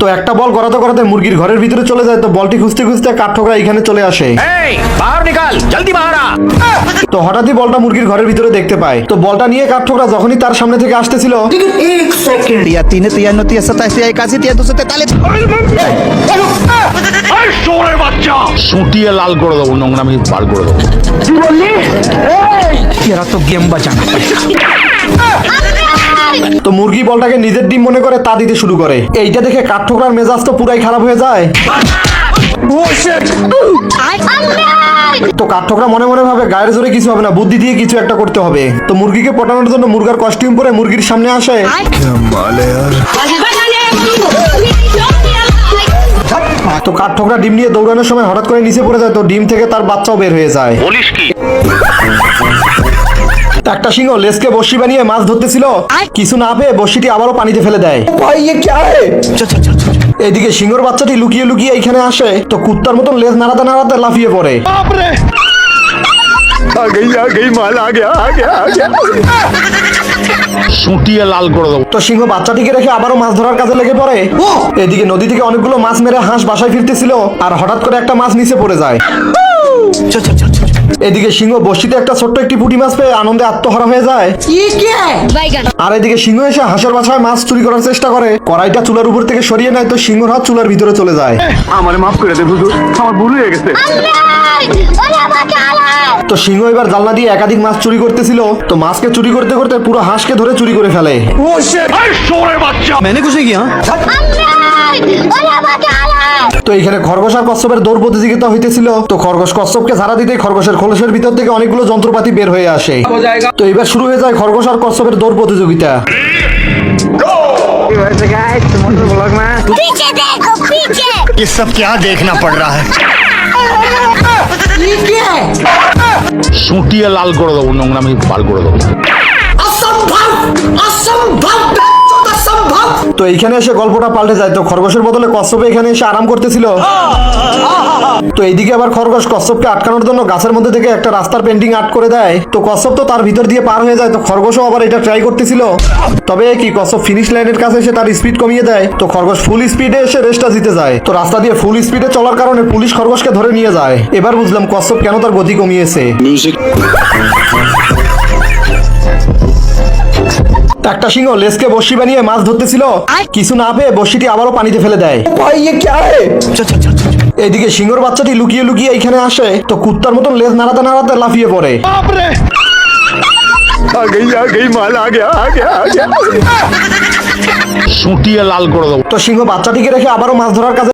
তো একটা বল গড়াতে গড়াতে মুরগির ঘরের ভিতরে চলে যায়। তো বলটি খুঁজতে খুঁজতে কাঠঠোকরা এখানে চলে আসে। बाहर निकाल जल्दी बाहर आ। তো হঠাৎই বলটা মুরগির ঘরের ভিতরে দেখতে পায়। তো বলটা নিয়ে কাঠঠোকরা যখনই তার সামনে থেকে আসতেছিল, या तीन तिया नतिया सत्ताईस तिया इक्यासी तिया 243 সুটিয়ে লাল করে দেবো, নোংরামি বার করে দেবো। तेरा तो गेम बचाना তো মুরগি বলটাকে নিজের ডিম মনে করে তা দিতে শুরু করে। এইটা দেখে কাঠঠোকরার মেজাজ তো পুরাই খারাপ হয়ে যায়। তো কাঠঠোকরা মনে মনে ভাবে গায়ের জোরে কিছু হবে না, বুদ্ধি দিয়ে কিছু একটা করতে হবে। তো মুরগিকে পটানোর জন্য মুরগার কস্টিউম পরে মুরগির সামনে আসে। তো কাঠঠোকরা ডিম নিয়ে দৌড়ানোর সময় হঠাৎ করে নিচে পড়ে যায়। তো ডিম থেকে তার বাচ্চাও বের হয়ে যায়। বলিস কি? একটা সিংহ লেজকে বড়শি বানিয়ে মাছ ধরতেছিল, কিছু না পেয়ে বড়শিটি আবারও পানিতে ফেলে দেয়। এদিকে সিংহর বাচ্চাটি লুকিয়ে লুকিয়ে এখানে আসে। তো কুত্তার মতন লেজ নাড়াতে নাড়াতে লাফিয়ে পড়ে। সুটিয়ে লাল করে দেবো। তো সিংহ বাচ্চাটিকে রেখে আবারও মাছ ধরার কাজে লেগে পড়ে। এদিকে নদী থেকে অনেকগুলো মাছ মেরে হাঁস বাসায় ফিরতেছিল, আর হঠাৎ করে একটা মাছ নিচে পড়ে যায়। এদিকে সিংহ বড়শিতে একটা ছোট্ট একটি পুঁটি মাছ পেয়ে আনন্দে আত্মহারা হয়ে যায়। আর এদিকে সিংহ এসে হাঁসের বাসায় মাছ চুরি করার চেষ্টা করে। কড়াইটা চুলার উপর থেকে সরিয়ে নেয়। তো সিংহর হাত চুলার ভিতরে চলে যায়। আমারে মাফ করে দে হুজুর, আমার ভুল হয়ে গেছে। তো সিংহ এবার জানলা দিয়ে একাধিক মাছ চুরি করতেছিল। তো মাছকে চুরি করতে করতে পুরো হাঁসকে ধরে চুরি করে ফেলে। मैंने कुछ नहीं किया তো এখানে খরগোশ আর কচ্ছপের দৌড় প্রতিযোগিতা হইতেছিল। তো খরগোশ কচ্ছপকে ঝাড়া দিতে খরগোশের খোলসের ভিতর থেকে অনেকগুলো যন্ত্রপাতি বের হয়ে আসে। তো এবার শুরু হয়ে যায় খরগোশ আর কচ্ছপের দৌড় প্রতিযোগিতা। पीछे देखो पीछे। ये सब क्या देखना पड़ रहा है? সুটিয়ে লাল করে দেবো, নোংরামি বার করে দেবো। তো এইখানে এসে গল্পটা পাল্টে যায়। তো খরগোশের বদলে কচ্ছপ এখানে এসে আরাম করতেছিল। তো এইদিকে আবার খরগোশ কচ্ছপকে আটকানোর জন্য গাছের মধ্যে থেকে একটা রাস্তার পেন্টিং আর্ট করে দেয়। তো কচ্ছপ তো তার ভিতর দিয়ে পার হয়ে যায়। তো খরগোশও আবার এটা ট্রাই করতেছিল। তবে কি কচ্ছপ ফিনিশ লাইনের কাছে এসে তার স্পিড কমিয়ে দেয়। তো খরগোশ ফুল স্পিডে এসে রেসটা জিতে যায়। তো রাস্তা দিয়ে ফুল স্পিডে চলার কারণে পুলিশ খরগোশকে ধরে নিয়ে যায়। এবার বুঝলাম কচ্ছপ কেন তার গতি কমিয়েছে। একটা সিংহ লেজকে বড়শি বানিয়ে মাছ ধরতেছিল, কিছু না পেয়ে বড়শিটি আবারও পানিতে ফেলে দেয়। এদিকে সিংহর বাচ্চাটি লুকিয়ে লুকিয়ে এখানে আসে। তো কুত্তার মতন লেজ নাড়াতে নাড়াতে লাফিয়ে পড়ে। সুটিয়ে লাল করে দেবো। তো সিংহ বাচ্চাটিকে রেখে আবারও মাছ ধরার কাজে